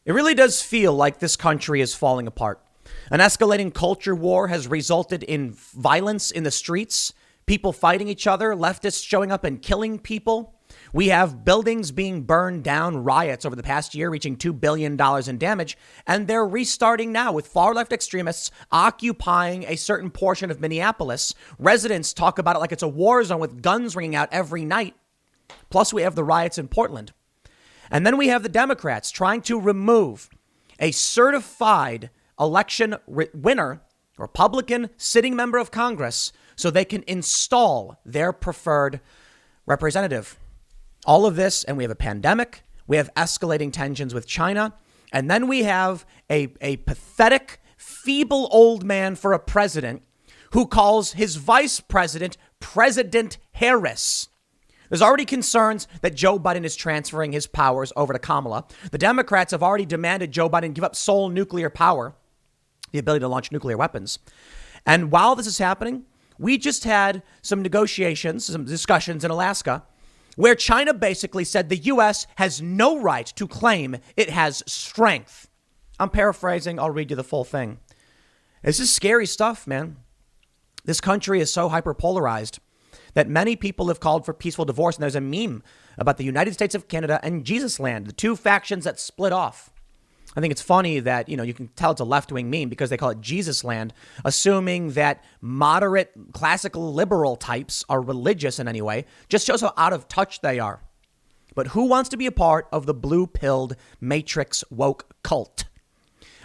It really does feel like this country is falling apart. An escalating culture war has resulted in violence in the streets, people fighting each other, leftists showing up and killing people. We have buildings being burned down, riots over the past year reaching $2 billion in damage, and they're restarting now with far left extremists occupying a certain portion of Minneapolis. Residents talk about it like it's a war zone with guns ringing out every night. Plus, we have the riots in Portland. And then we have the Democrats trying to remove a certified election winner, Republican sitting member of Congress, so they can install their preferred representative. All of this, and we have a pandemic, we have escalating tensions with China, and then we have a pathetic, feeble old man for a president who calls his vice president President Harris. There's already concerns that Joe Biden is transferring his powers over to Kamala. The Democrats have already demanded Joe Biden give up sole nuclear power, the ability to launch nuclear weapons. And while this is happening, we just had some negotiations, some discussions in Alaska, where China basically said the U.S. has no right to claim it has strength. I'm paraphrasing. I'll read you the full thing. This is scary stuff, man. This country is so hyperpolarized that many people have called for peaceful divorce. And there's a meme about the United States of Canada and Jesus Land, the two factions that split off. I think it's funny that, you can tell it's a left-wing meme because they call it Jesus Land, assuming that moderate, classical liberal types are religious in any way. Just shows how out of touch they are. But who wants to be a part of the blue-pilled matrix woke cult?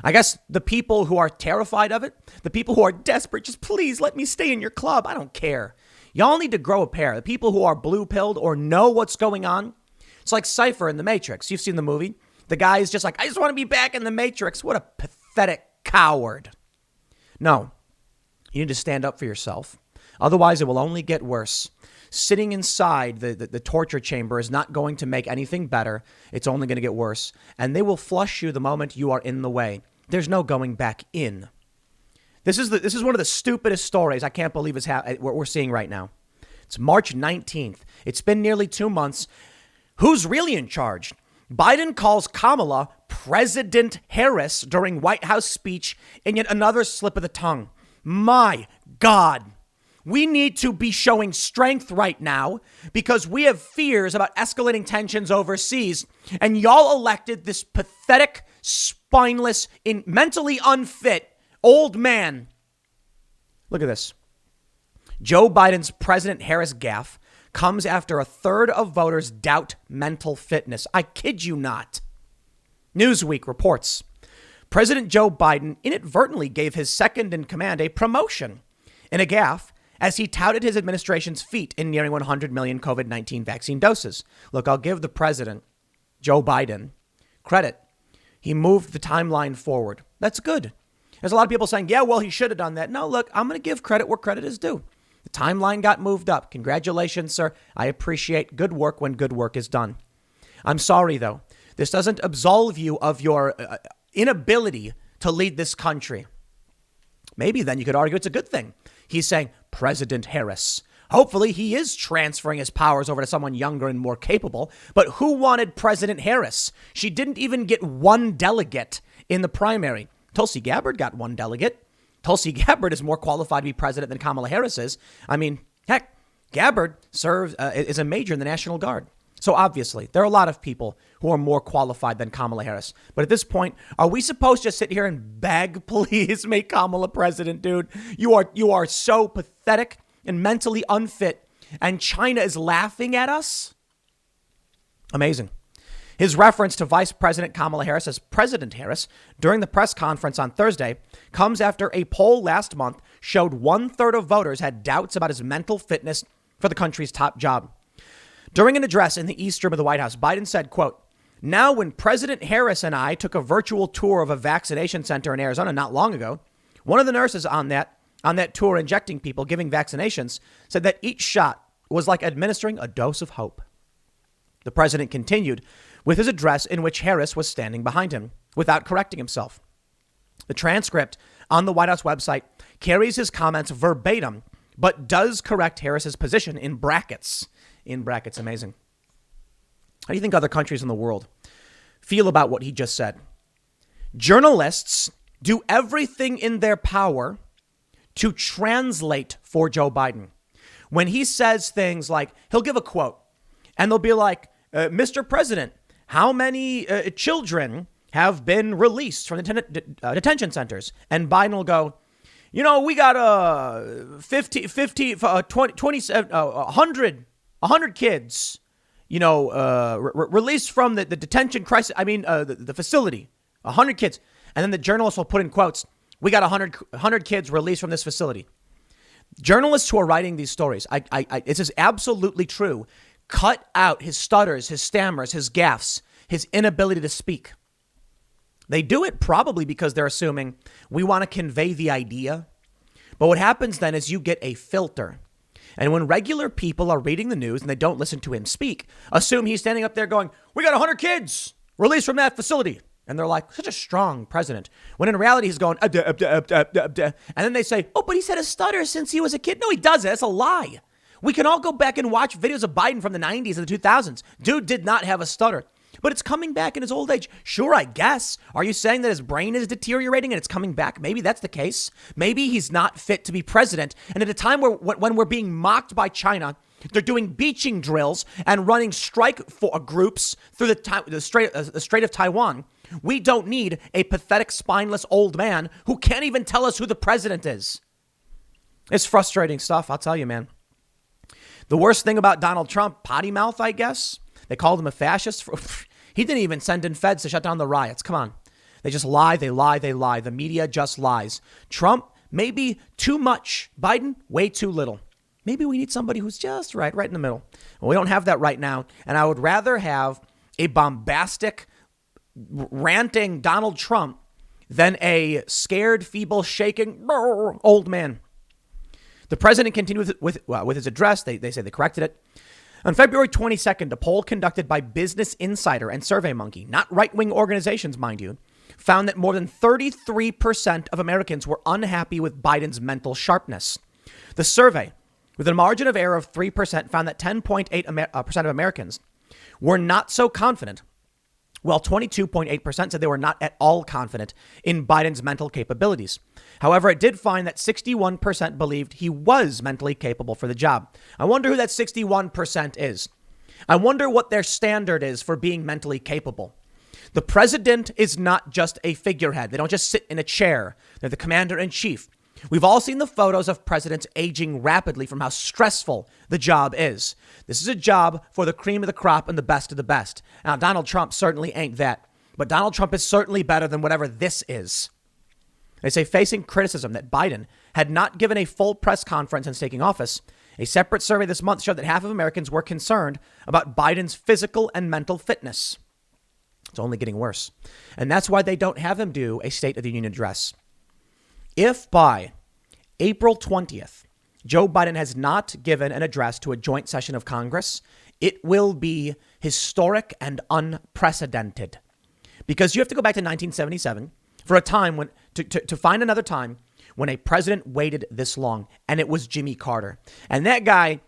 I guess the people who are terrified of it, the people who are desperate, just please let me stay in your club. I don't care. Y'all need to grow a pair. The people who are blue-pilled or know what's going on, it's like Cypher in The Matrix. You've seen the movie. The guy is just like, I just want to be back in the Matrix. What a pathetic coward. No, you need to stand up for yourself. Otherwise, it will only get worse. Sitting inside the torture chamber is not going to make anything better. It's only going to get worse. And they will flush you the moment you are in the way. There's no going back in. This is one of the stupidest stories I can't believe is what we're seeing right now. It's March 19th. It's been nearly 2 months. Who's really in charge? Biden calls Kamala President Harris during White House speech in yet another slip of the tongue. My God, we need to be showing strength right now because we have fears about escalating tensions overseas. And y'all elected this pathetic, spineless, mentally unfit old man. Look at this. Joe Biden's President Harris gaffe comes after a third of voters doubt mental fitness. I kid you not. Newsweek reports President Joe Biden inadvertently gave his second in command a promotion in a gaffe as he touted his administration's feat in nearing 100 million COVID-19 vaccine doses. Look, I'll give the president, Joe Biden, credit. He moved the timeline forward. That's good. There's a lot of people saying, yeah, well, he should have done that. No, look, I'm going to give credit where credit is due. The timeline got moved up. Congratulations, sir. I appreciate good work when good work is done. I'm sorry, though. This doesn't absolve you of your inability to lead this country. Maybe then you could argue it's a good thing. He's saying, President Harris. Hopefully he is transferring his powers over to someone younger and more capable. But who wanted President Harris? She didn't even get one delegate in the primary. Tulsi Gabbard got one delegate. Tulsi Gabbard is more qualified to be president than Kamala Harris is. I mean, heck, Gabbard is a major in the National Guard. So obviously, there are a lot of people who are more qualified than Kamala Harris. But at this point, are we supposed to just sit here and beg, please make Kamala president, dude? You are so pathetic and mentally unfit, and China is laughing at us? Amazing. His reference to Vice President Kamala Harris as President Harris during the press conference on Thursday comes after a poll last month showed 1/3 of voters had doubts about his mental fitness for the country's top job. During an address in the East Room of the White House, Biden said, quote, "Now, when President Harris and I took a virtual tour of a vaccination center in Arizona not long ago, one of the nurses on that tour injecting people, giving vaccinations, said that each shot was like administering a dose of hope." The president continued with his address in which Harris was standing behind him without correcting himself. The transcript on the White House website carries his comments verbatim, but does correct Harris's position in brackets. In brackets, amazing. How do you think other countries in the world feel about what he just said? Journalists do everything in their power to translate for Joe Biden. When he says things like, he'll give a quote and they'll be like, Mr. President, how many children have been released from the detention centers? And Biden will go, you know, we got 100 kids, you know, released from the detention crisis. I mean, the facility, 100 kids. And then the journalist will put in quotes, we got 100 kids released from this facility. Journalists who are writing these stories, this is absolutely true. Cut out his stutters, his stammers, his gaffes, his inability to speak. They do it probably because they're assuming we want to convey the idea. But what happens then is you get a filter. And when regular people are reading the news and they don't listen to him speak, assume he's standing up there going, we got 100 kids released from that facility. And they're like, such a strong president. When in reality, he's going, and then they say, oh, but he's had a stutter since he was a kid. No, he doesn't. That's a lie. We can all go back and watch videos of Biden from the 90s and the 2000s. Dude did not have a stutter. But it's coming back in his old age. Sure, I guess. Are you saying that his brain is deteriorating and it's coming back? Maybe that's the case. Maybe he's not fit to be president. And at a time when we're being mocked by China, they're doing beaching drills and running strike groups through the Strait of Taiwan. We don't need a pathetic, spineless old man who can't even tell us who the president is. It's frustrating stuff, I'll tell you, man. The worst thing about Donald Trump, potty mouth, I guess. They called him a fascist. He didn't even send in feds to shut down the riots. Come on. They just lie. They lie. They lie. The media just lies. Trump, maybe too much. Biden, way too little. Maybe we need somebody who's just right in the middle. Well, we don't have that right now. And I would rather have a bombastic, ranting Donald Trump than a scared, feeble, shaking old man. The president continued with his address. They say they corrected it. On February 22nd, a poll conducted by Business Insider and SurveyMonkey, not right-wing organizations, mind you, found that more than 33% of Americans were unhappy with Biden's mental sharpness. The survey, with a margin of error of 3%, found that 10.8% of Americans were not so confident, while 22.8% said they were not at all confident in Biden's mental capabilities. However, it did find that 61% believed he was mentally capable for the job. I wonder who that 61% is. I wonder what their standard is for being mentally capable. The president is not just a figurehead. They don't just sit in a chair. They're the commander in chief. We've all seen the photos of presidents aging rapidly from how stressful the job is. This is a job for the cream of the crop and the best of the best. Now, Donald Trump certainly ain't that. But Donald Trump is certainly better than whatever this is. They say facing criticism that Biden had not given a full press conference since taking office, a separate survey this month showed that half of Americans were concerned about Biden's physical and mental fitness. It's only getting worse. And that's why they don't have him do a State of the Union address. If by April 20th, Joe Biden has not given an address to a joint session of Congress, it will be historic and unprecedented. Because you have to go back to 1977 for a time when to find another time when a president waited this long, and it was Jimmy Carter. And that guy,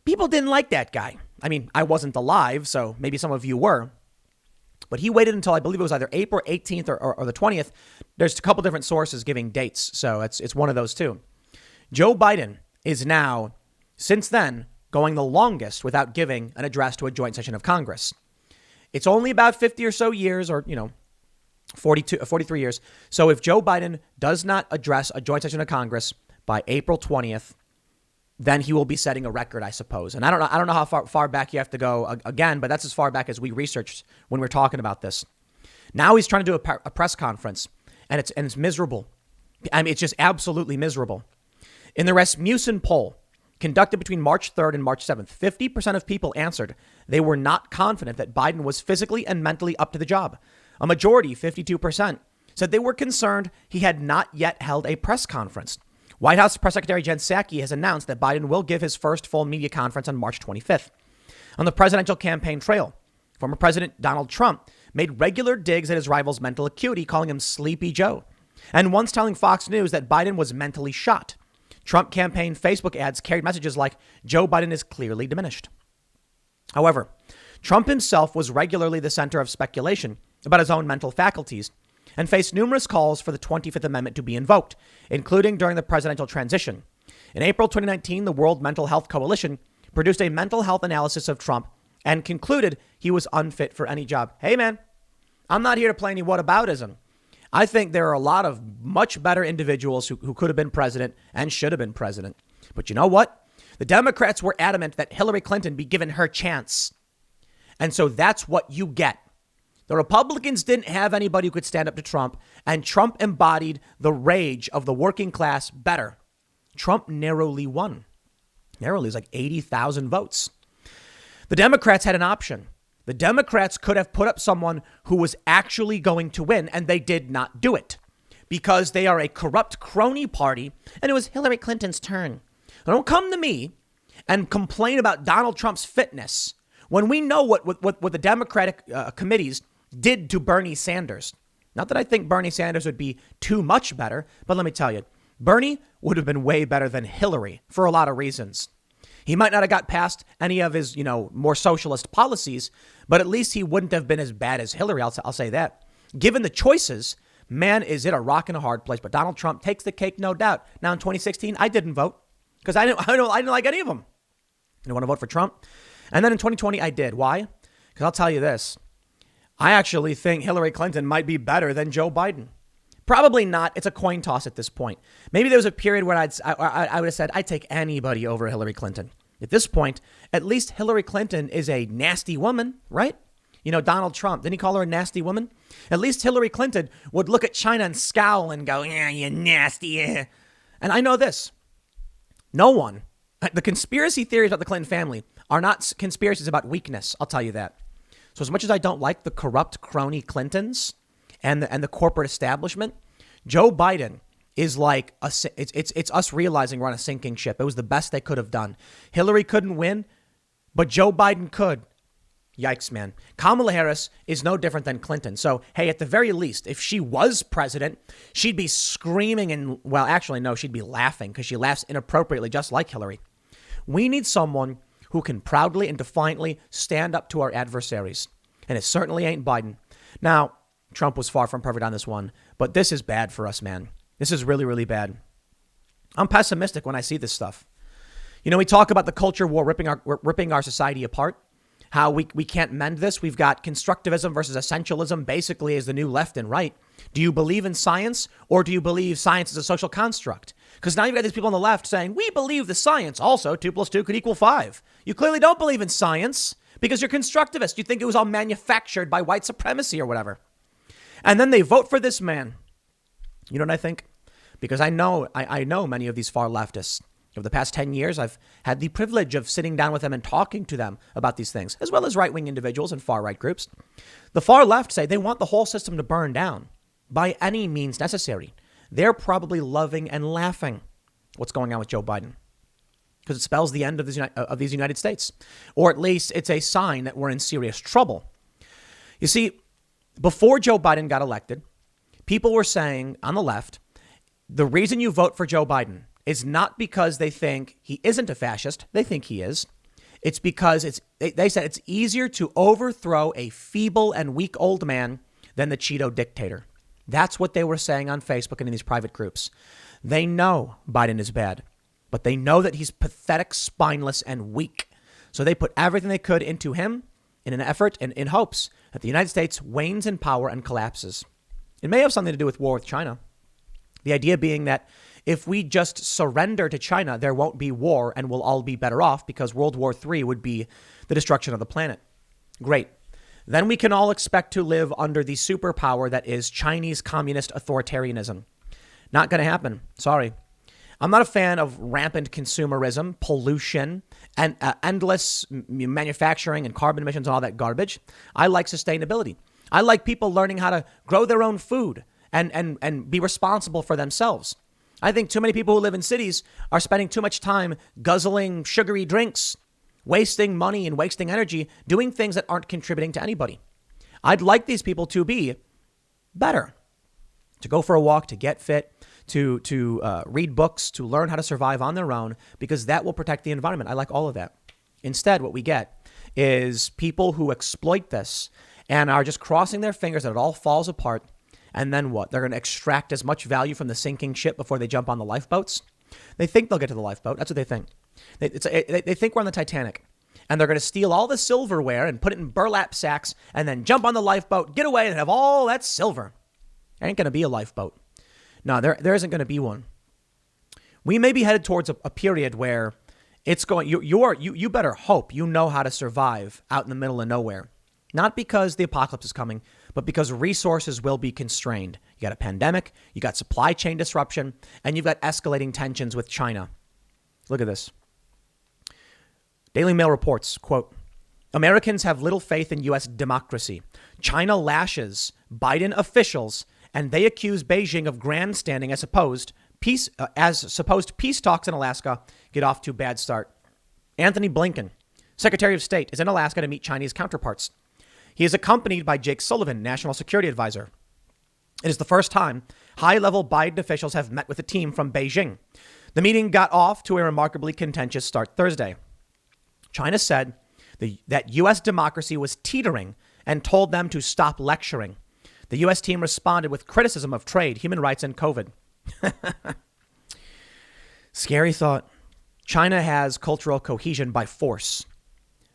people didn't like that guy. I mean, I wasn't alive, so maybe some of you were. But he waited until I believe it was either April 18th or the 20th. There's a couple different sources giving dates, so it's one of those two. Joe Biden is now, since then, going the longest without giving an address to a joint session of Congress. It's only about 50 or so years, or 43 years. So if Joe Biden does not address a joint session of Congress by April 20th, then he will be setting a record, I suppose. And I don't know how far back you have to go again, but that's as far back as we researched when we're talking about this. Now he's trying to do a press conference, and it's miserable. I mean, it's just absolutely miserable. In the Rasmussen poll conducted between March 3rd and March 7th, 50% of people answered they were not confident that Biden was physically and mentally up to the job. A majority, 52%, said they were concerned he had not yet held a press conference. White House Press Secretary Jen Psaki has announced that Biden will give his first full media conference on March 25th. On the presidential campaign trail, former President Donald Trump made regular digs at his rival's mental acuity, calling him Sleepy Joe, and once telling Fox News that Biden was mentally shot. Trump campaign Facebook ads carried messages like, Joe Biden is clearly diminished. However, Trump himself was regularly the center of speculation about his own mental faculties, and faced numerous calls for the 25th Amendment to be invoked, including during the presidential transition. In April 2019, the World Mental Health Coalition produced a mental health analysis of Trump and concluded he was unfit for any job. Hey, man, I'm not here to play any whataboutism. I think there are a lot of much better individuals who could have been president and should have been president. But you know what? The Democrats were adamant that Hillary Clinton be given her chance. And so that's what you get. The Republicans didn't have anybody who could stand up to Trump, and Trump embodied the rage of the working class better. Trump narrowly won. Narrowly, it was like 80,000 votes. The Democrats had an option. The Democrats could have put up someone who was actually going to win, and they did not do it because they are a corrupt crony party, and it was Hillary Clinton's turn. Now, don't come to me and complain about Donald Trump's fitness when we know what the Democratic committees did to Bernie Sanders. Not that I think Bernie Sanders would be too much better, but let me tell you, Bernie would have been way better than Hillary for a lot of reasons. He might not have got past any of his, more socialist policies, but at least he wouldn't have been as bad as Hillary. I'll say that. Given the choices, man, is it a rock and a hard place. But Donald Trump takes the cake, no doubt. Now, in 2016, I didn't vote because I didn't like any of them. I didn't want to vote for Trump. And then in 2020, I did. Why? Because I'll tell you this. I actually think Hillary Clinton might be better than Joe Biden. Probably not. It's a coin toss at this point. Maybe there was a period where I would have said I'd take anybody over Hillary Clinton. At this point, at least Hillary Clinton is a nasty woman, right? Donald Trump, didn't he call her a nasty woman? At least Hillary Clinton would look at China and scowl and go, yeah, you nasty. Yeah. And I know this. No one, the conspiracy theories about the Clinton family are not conspiracies about weakness. I'll tell you that. So as much as I don't like the corrupt crony Clintons and the corporate establishment, Joe Biden is like it's us realizing we're on a sinking ship. It was the best they could have done. Hillary couldn't win, but Joe Biden could. Yikes, man. Kamala Harris is no different than Clinton. So, hey, at the very least, if she was president, she'd be screaming and, well, actually, no, she'd be laughing because she laughs inappropriately, just like Hillary. We need someone who can proudly and defiantly stand up to our adversaries. And it certainly ain't Biden. Now, Trump was far from perfect on this one, but this is bad for us, man. This is really, really bad. I'm pessimistic when I see this stuff. We talk about the culture war ripping our society apart, how we can't mend this. We've got constructivism versus essentialism basically as the new left and right. Do you believe in science or do you believe science is a social construct? Because now you've got these people on the left saying, we believe the science. Also, 2 + 2 could equal 5. You clearly don't believe in science because you're constructivist. You think it was all manufactured by white supremacy or whatever. And then they vote for this man. You know what I think? Because I know many of these far leftists. Over the past 10 years, I've had the privilege of sitting down with them and talking to them about these things, as well as right-wing individuals and far-right groups. The far left say they want the whole system to burn down by any means necessary. They're probably loving and laughing what's going on with Joe Biden because it spells the end of these United States, or at least it's a sign that we're in serious trouble. You see, before Joe Biden got elected, people were saying on the left, the reason you vote for Joe Biden is not because they think he isn't a fascist. They think he is. It's because they said it's easier to overthrow a feeble and weak old man than the Cheeto dictator. That's what they were saying on Facebook and in these private groups. They know Biden is bad, but they know that he's pathetic, spineless, and weak. So they put everything they could into him in an effort and in hopes that the United States wanes in power and collapses. It may have something to do with war with China. The idea being that if we just surrender to China, there won't be war and we'll all be better off because World War III would be the destruction of the planet. Great. Then we can all expect to live under the superpower that is Chinese communist authoritarianism. Not going to happen. Sorry. I'm not a fan of rampant consumerism, pollution, and endless manufacturing and carbon emissions and all that garbage. I like sustainability. I like people learning how to grow their own food and be responsible for themselves. I think too many people who live in cities are spending too much time guzzling sugary drinks, wasting money and wasting energy, doing things that aren't contributing to anybody. I'd like these people to be better, to go for a walk, to get fit, to read books, to learn how to survive on their own, because that will protect the environment. I like all of that. Instead, what we get is people who exploit this and are just crossing their fingers that it all falls apart And then what? They're going to extract as much value from the sinking ship before they jump on the lifeboats? They think they'll get to the lifeboat. That's what they think. They think we're on the Titanic. And they're going to steal all the silverware and put it in burlap sacks and then jump on the lifeboat, get away, and have all that silver. There ain't going to be a lifeboat. No, there isn't going to be one. We may be headed towards a period where it's going. You better hope you know how to survive out in the middle of nowhere. Not because the apocalypse is coming, but because resources will be constrained. You got a pandemic, you got supply chain disruption, and you've got escalating tensions with China. Look at this. Daily Mail reports, quote, Americans have little faith in U.S. democracy. China lashes Biden officials, and they accuse Beijing of grandstanding as supposed peace talks in Alaska get off to a bad start. Anthony Blinken, Secretary of State, is in Alaska to meet Chinese counterparts. He is accompanied by Jake Sullivan, National Security Advisor. It is the first time high-level Biden officials have met with a team from Beijing. The meeting got off to a remarkably contentious start Thursday. China said that U.S. democracy was teetering and told them to stop lecturing. The U.S. team responded with criticism of trade, human rights, and COVID. Scary thought. China has cultural cohesion by force.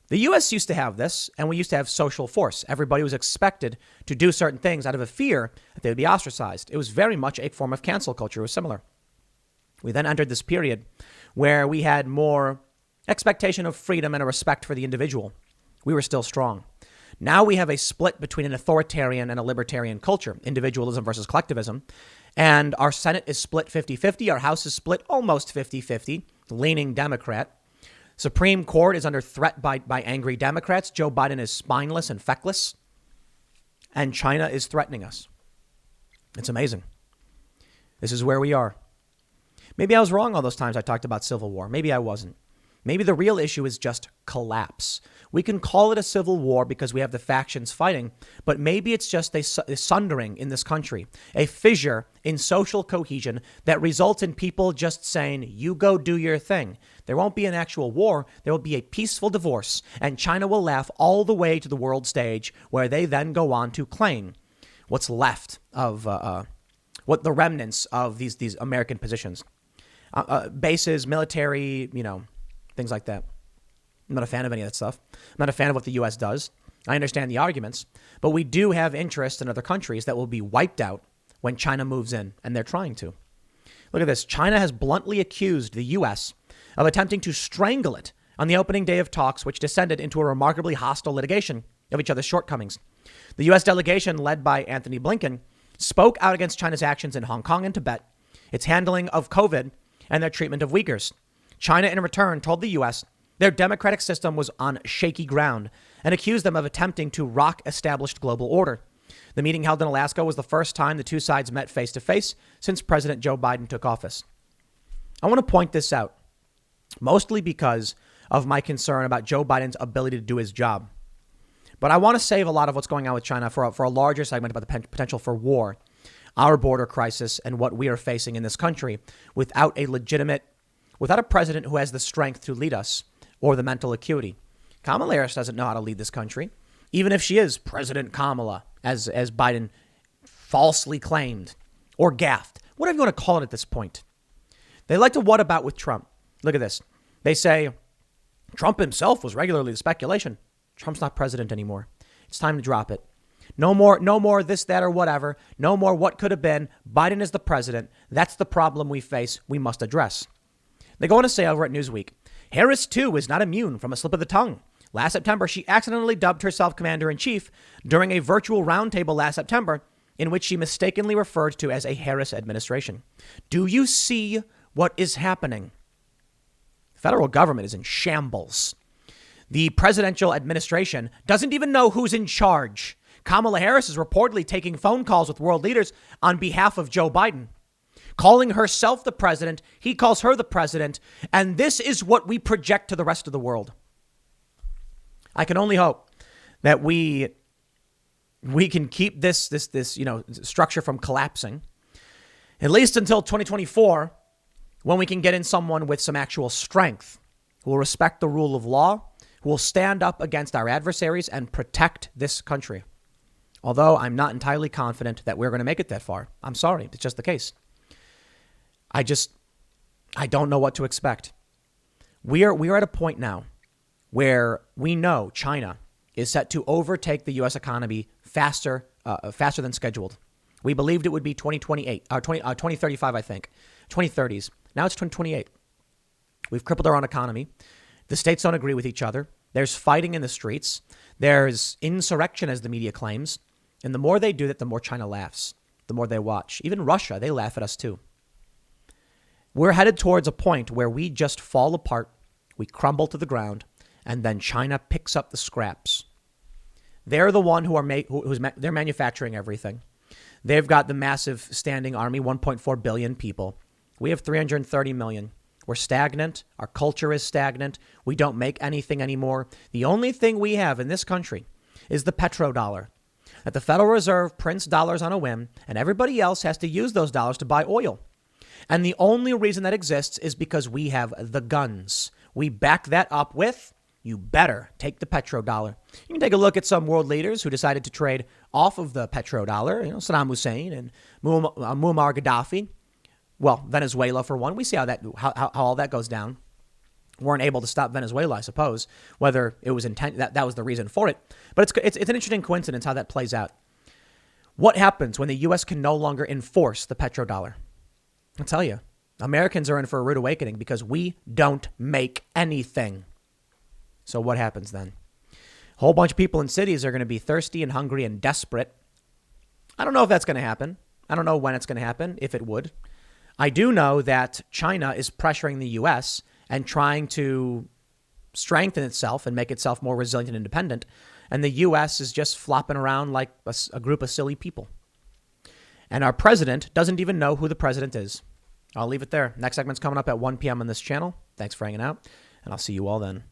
The U.S. used to have this, and we used to have social force. Everybody was expected to do certain things out of a fear that they would be ostracized. It was very much a form of cancel culture. It was similar. We then entered this period where we had more expectation of freedom and a respect for the individual. We were still strong. Now we have a split between an authoritarian and a libertarian culture, individualism versus collectivism. And our Senate is split 50-50. Our House is split almost 50-50, leaning Democrat. Supreme Court is under threat by angry Democrats. Joe Biden is spineless and feckless. And China is threatening us. It's amazing. This is where we are. Maybe I was wrong all those times I talked about civil war. Maybe I wasn't. Maybe the real issue is just collapse. We can call it a civil war because we have the factions fighting, but maybe it's just a sundering in this country, a fissure in social cohesion that results in people just saying, you go do your thing. There won't be an actual war. There will be a peaceful divorce, and China will laugh all the way to the world stage, where they then go on to claim what's left of what the remnants of these American positions, bases, military, things like that. I'm not a fan of any of that stuff. I'm not a fan of what the U.S. does. I understand the arguments, but we do have interest in other countries that will be wiped out when China moves in, and they're trying to. Look at this. China has bluntly accused the U.S. of attempting to strangle it on the opening day of talks, which descended into a remarkably hostile litigation of each other's shortcomings. The U.S. delegation, led by Anthony Blinken, spoke out against China's actions in Hong Kong and Tibet, its handling of COVID, and their treatment of Uyghurs. China, in return, told the U.S. their democratic system was on shaky ground and accused them of attempting to rock established global order. The meeting held in Alaska was the first time the two sides met face to face since President Joe Biden took office. I want to point this out, mostly because of my concern about Joe Biden's ability to do his job. But I want to save a lot of what's going on with China for a larger segment about the potential for war, our border crisis, and what we are facing in this country without a president who has the strength to lead us or the mental acuity. Kamala Harris doesn't know how to lead this country, even if she is President Kamala, as Biden falsely claimed, or gaffed, whatever you want to call it at this point. They like to what about with Trump. Look at this. They say Trump himself was regularly the speculation. Trump's not president anymore. It's time to drop it. No more this, that, or whatever. No more what could have been. Biden is the president. That's the problem we face. We must address. They go on to say over at Newsweek, Harris, too, is not immune from a slip of the tongue. Last September, she accidentally dubbed herself commander-in-chief during a virtual roundtable last September in which she mistakenly referred to as a Harris administration. Do you see what is happening? The federal government is in shambles. The presidential administration doesn't even know who's in charge. Kamala Harris is reportedly taking phone calls with world leaders on behalf of Joe Biden. Calling herself the president, he calls her the president, and this is what we project to the rest of the world. I can only hope that we can keep this structure from collapsing, at least until 2024, when we can get in someone with some actual strength, who will respect the rule of law, who will stand up against our adversaries and protect this country. Although I'm not entirely confident that we're going to make it that far. I'm sorry. It's just the case. I don't know what to expect. We are at a point now where we know China is set to overtake the U.S. economy faster than scheduled. We believed it would be 2035, I think, 2030s. Now it's 2028. We've crippled our own economy. The states don't agree with each other. There's fighting in the streets. There's insurrection, as the media claims. And the more they do that, the more China laughs, the more they watch. Even Russia, they laugh at us too. We're headed towards a point where we just fall apart, we crumble to the ground, and then China picks up the scraps. They're the one they're manufacturing everything. They've got the massive standing army, 1.4 billion people. We have 330 million. We're stagnant. Our culture is stagnant. We don't make anything anymore. The only thing we have in this country is the petrodollar. That the Federal Reserve prints dollars on a whim, and everybody else has to use those dollars to buy oil. And the only reason that exists is because we have the guns. We back that up with, you better take the petrodollar. You can take a look at some world leaders who decided to trade off of the petrodollar, Saddam Hussein and Muammar Gaddafi. Well, Venezuela, for one. We see how all that goes down. Weren't able to stop Venezuela, I suppose, whether it was that was the reason for it. But it's an interesting coincidence how that plays out. What happens when the U.S. can no longer enforce the petrodollar? I'll tell you, Americans are in for a rude awakening because we don't make anything. So what happens then? A whole bunch of people in cities are going to be thirsty and hungry and desperate. I don't know if that's going to happen. I don't know when it's going to happen, if it would. I do know that China is pressuring the U.S. and trying to strengthen itself and make itself more resilient and independent. And the U.S. is just flopping around like a group of silly people. And our president doesn't even know who the president is. I'll leave it there. Next segment's coming up at 1 p.m. on this channel. Thanks for hanging out, and I'll see you all then.